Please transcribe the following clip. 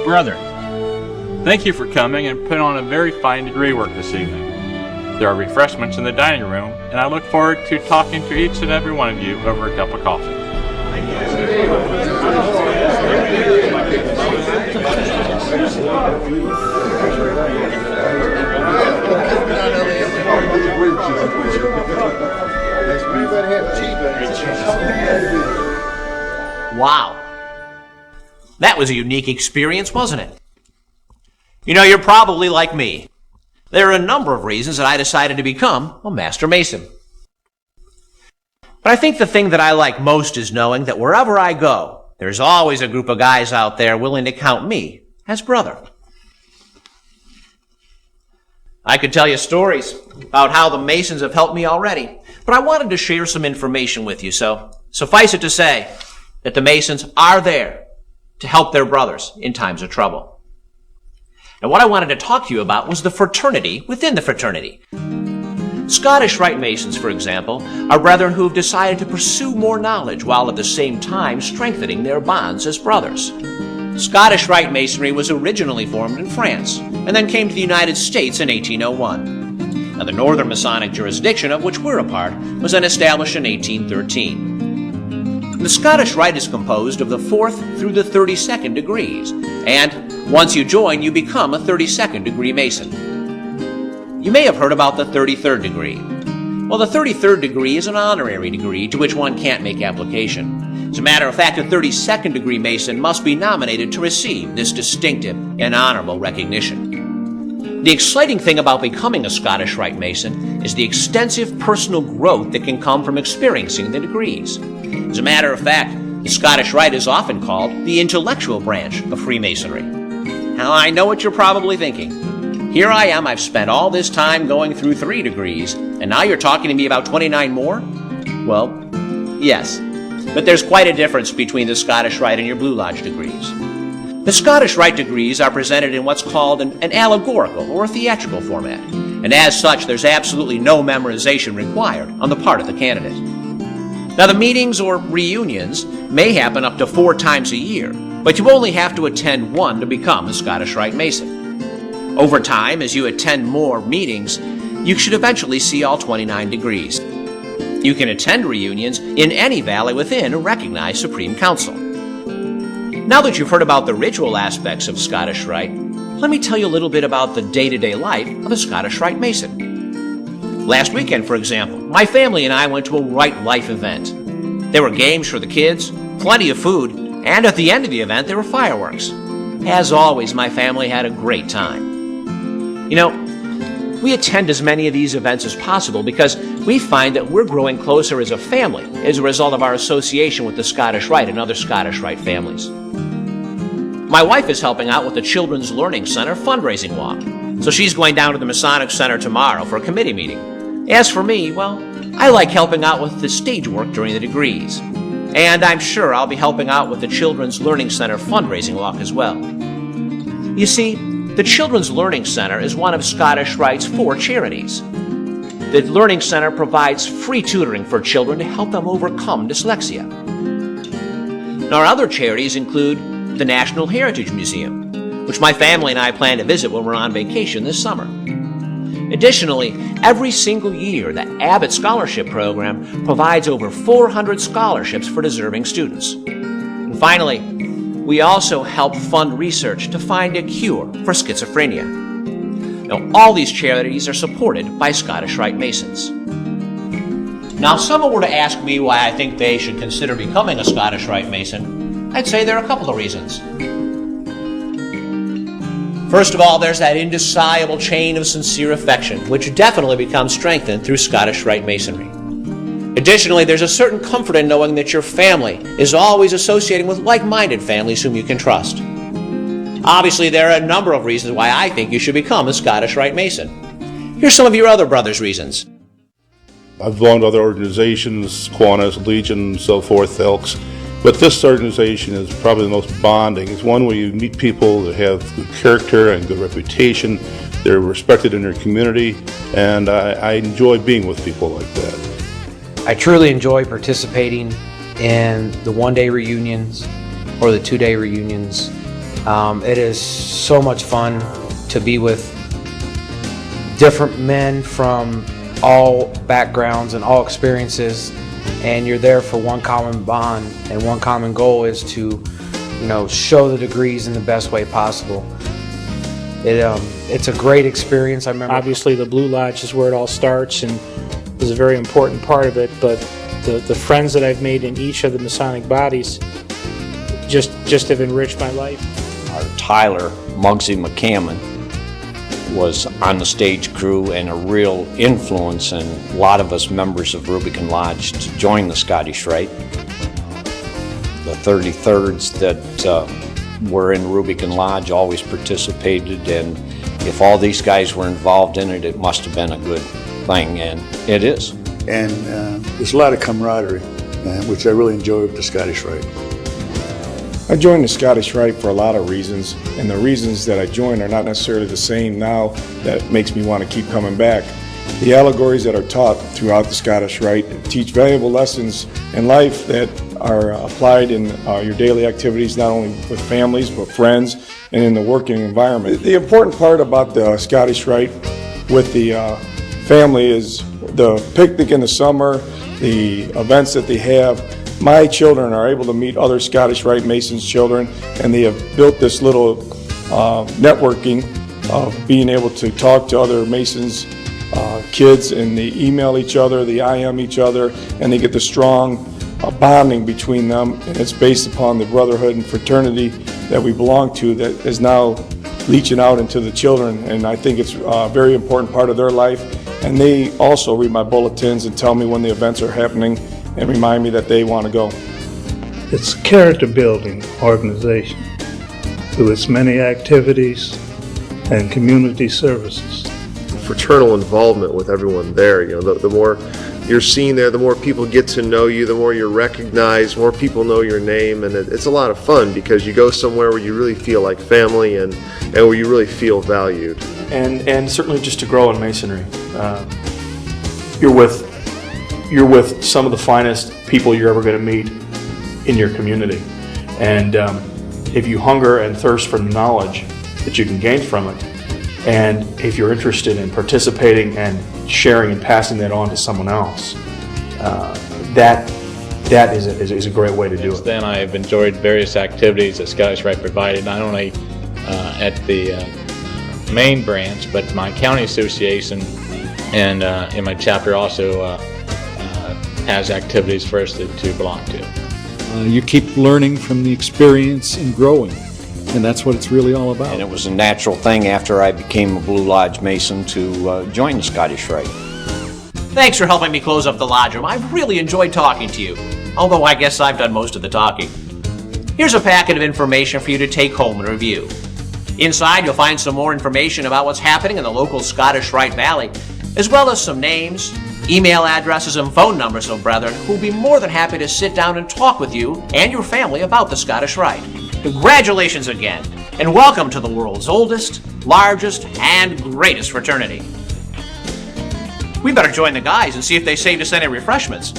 Brother, thank you for coming and putting on a very fine degree work this evening. There are refreshments in the dining room, and I look forward to talking to each and every one of you over a cup of coffee. Wow. That was a unique experience, wasn't it? You know, you're probably like me. There are a number of reasons that I decided to become a Master Mason. But I think the thing that I like most is knowing that wherever I go, there's always a group of guys out there willing to count me as brother. I could tell you stories about how the Masons have helped me already, but I wanted to share some information with you, so suffice it to say that the Masons are there to help their brothers in times of trouble. And what I wanted to talk to you about was the fraternity within the fraternity. Scottish Rite Masons, for example, are brethren who have decided to pursue more knowledge while at the same time strengthening their bonds as brothers. Scottish Rite Masonry was originally formed in France and then came to the United States in 1801. Now, the Northern Masonic Jurisdiction, of which we're a part, was then established in 1813. The Scottish Rite is composed of the 4th through the 32nd degrees, and once you join, you become a 32nd degree Mason. You may have heard about the 33rd degree. Well, the 33rd degree is an honorary degree to which one can't make application. As a matter of fact, a 32nd degree Mason must be nominated to receive this distinctive and honorable recognition. The exciting thing about becoming a Scottish Rite Mason is the extensive personal growth that can come from experiencing the degrees. As a matter of fact, the Scottish Rite is often called the intellectual branch of Freemasonry. Now, I know what you're probably thinking. Here I am, I've spent all this time going through 3 degrees, and now you're talking to me about 29 more? Well, yes, but there's quite a difference between the Scottish Rite and your Blue Lodge degrees. The Scottish Rite degrees are presented in what's called an allegorical or a theatrical format, and as such, there's absolutely no memorization required on the part of the candidate. Now, the meetings or reunions may happen up to 4 times a year, but you only have to attend 1 to become a Scottish Rite Mason. Over time, as you attend more meetings, you should eventually see all 29 degrees. You can attend reunions in any valley within a recognized Supreme Council. Now that you've heard about the ritual aspects of Scottish Rite, let me tell you a little bit about the day-to-day life of a Scottish Rite Mason. Last weekend, for example, my family and I went to a Rite Life event. There were games for the kids, plenty of food, and at the end of the event, there were fireworks. As always, my family had a great time. You know, we attend as many of these events as possible because we find that we're growing closer as a family as a result of our association with the Scottish Rite and other Scottish Rite families. My wife is helping out with the Children's Learning Center fundraising walk, so she's going down to the Masonic Center tomorrow for a committee meeting. As for me, well, I like helping out with the stage work during the degrees, and I'm sure I'll be helping out with the Children's Learning Center fundraising walk as well. You see, the Children's Learning Center is one of Scottish Rite's 4 charities. The Learning Center provides free tutoring for children to help them overcome dyslexia. Now, our other charities include the National Heritage Museum, which my family and I plan to visit when we're on vacation this summer. Additionally, every single year, the Abbott Scholarship Program provides over 400 scholarships for deserving students. And finally, we also help fund research to find a cure for schizophrenia. Now, all these charities are supported by Scottish Rite Masons. Now, if someone were to ask me why I think they should consider becoming a Scottish Rite Mason, I'd say there are a couple of reasons. First of all, there's that indissoluble chain of sincere affection, which definitely becomes strengthened through Scottish Rite Masonry. Additionally, there's a certain comfort in knowing that your family is always associating with like-minded families whom you can trust. Obviously, there are a number of reasons why I think you should become a Scottish Rite Mason. Here's some of your other brothers' reasons. I've belonged to other organizations, Kiwanis, Legion, so forth, Elks. But this organization is probably the most bonding. It's one where you meet people that have good character and good reputation. They're respected in their community, and I enjoy being with people like that. I truly enjoy participating in the one-day reunions or the 2-day reunions It is so much fun to be with different men from all backgrounds and all experiences, and you're there for one common bond, and one common goal is to, show the degrees in the best way possible. It's a great experience. I remember. Obviously, the Blue Lodge is where it all starts and is a very important part of it, but the friends that I've made in each of the Masonic bodies just have enriched my life. Our Tyler Muggsy McCammon was on the stage crew and a real influence in a lot of us members of Rubicon Lodge to join the Scottish Rite. The 33rds that were in Rubicon Lodge always participated, and if all these guys were involved in it, it must have been a good thing, and it is. And there's a lot of camaraderie, which I really enjoy with the Scottish Rite. I joined the Scottish Rite for a lot of reasons, and the reasons that I joined are not necessarily the same now that makes me want to keep coming back. The allegories that are taught throughout the Scottish Rite teach valuable lessons in life that are applied in your daily activities, not only with families, but friends, and in the working environment. The important part about the Scottish Rite with the family is the picnic in the summer, the events that they have. My children are able to meet other Scottish Rite Masons' children, and they have built this little networking of being able to talk to other Masons' kids, and they email each other, they IM each other, and they get the strong bonding between them, and it's based upon the brotherhood and fraternity that we belong to that is now leaching out into the children, and I think it's a very important part of their life. And they also read my bulletins and tell me when the events are happening and remind me that they want to go. It's a character building organization through its many activities and community services. Fraternal involvement with everyone there, the more you're seen there, the more people get to know you, the more you're recognized, more people know your name, and it's a lot of fun because you go somewhere where you really feel like family and where you really feel valued. And certainly just to grow in Masonry. You're with some of the finest people you're ever going to meet in your community. And if you hunger and thirst for the knowledge that you can gain from it, and if you're interested in participating and sharing and passing that on to someone else, that is a great way to do it. Then I've enjoyed various activities that Scottish Rite provided, not only at the main branch, but my county association and in my chapter also has activities for us to belong to. You keep learning from the experience and growing, and that's what it's really all about. And it was a natural thing after I became a Blue Lodge Mason to join the Scottish Rite. Thanks for helping me close up the lodge room. I've really enjoyed talking to you, although I guess I've done most of the talking. Here's a packet of information for you to take home and review. Inside, you'll find some more information about what's happening in the local Scottish Rite Valley, as well as some names, email addresses, and phone numbers of brethren who'll be more than happy to sit down and talk with you and your family about the Scottish Rite. Congratulations again, and welcome to the world's oldest, largest, and greatest fraternity. We better join the guys and see if they saved us any refreshments.